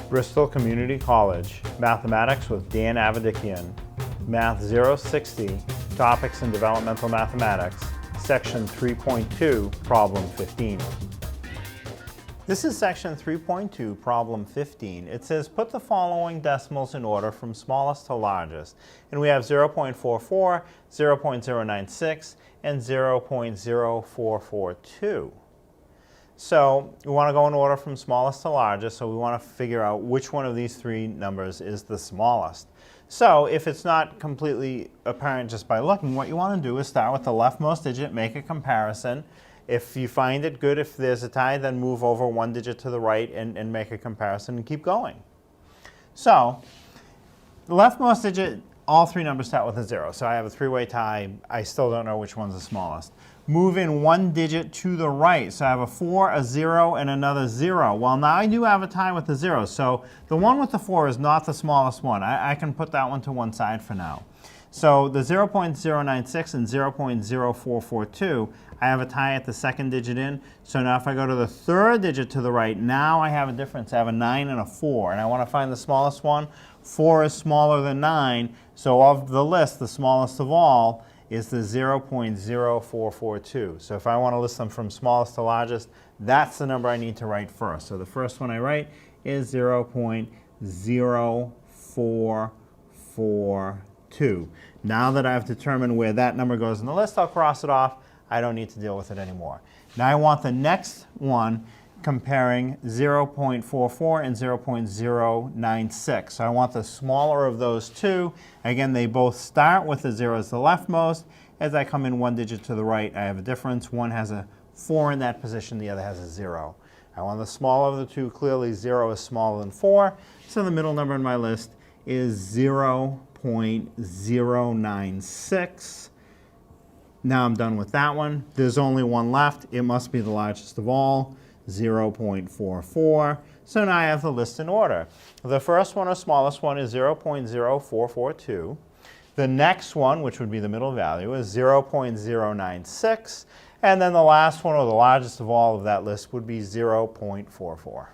Bristol Community College, Mathematics with Dan Avedikian, Math 060, Topics in Developmental Mathematics, Section 3.2, Problem 15. This is Section 3.2, Problem 15. It says, put the following decimals in order from smallest to largest. And we have 0.44, 0.096, and 0.0442. So we want to go in order from smallest to largest, so we want to figure out which one of these three numbers is the smallest. So if it's not completely apparent just by looking, what you want to do is start with the leftmost digit, make a comparison. If you find it good, if there's a tie, then move over one digit to the right and make a comparison and keep going. So the leftmost digit, all three numbers start with a 0. So I have a three-way tie. I still don't know which one's the smallest. Move in one digit to the right. So I have a 4, a 0, and another 0. Well, now I do have a tie with the 0. So the one with the 4 is not the smallest one. I can put that one to one side for now. So the 0.096 and 0.0442, I have a tie at the second digit in. So now if I go to the third digit to the right, now I have a difference. I have a 9 and a 4, and I want to find the smallest one. 4 is smaller than 9, so of the list, the smallest of all is the 0.0442. So if I want to list them from smallest to largest, that's the number I need to write first. So the first one I write is 0.0442. Now that I've determined where that number goes in the list, I'll cross it off. I don't need to deal with it anymore. Now I want the next one comparing 0.44 and 0.096. So I want the smaller of those two. Again, they both start with the 0 as the leftmost. As I come in one digit to the right, I have a difference. One has a 4 in that position, the other has a 0. I want the smaller of the two. Clearly 0 is smaller than 4. So the middle number in my list is 0.096. Now I'm done with that one. There's only one left. It must be the largest of all, 0.44. So now I have the list in order. The first one, or smallest one, is 0.0442. The next one, which would be the middle value, is 0.096. And then the last one, or the largest of all of that list, would be 0.44.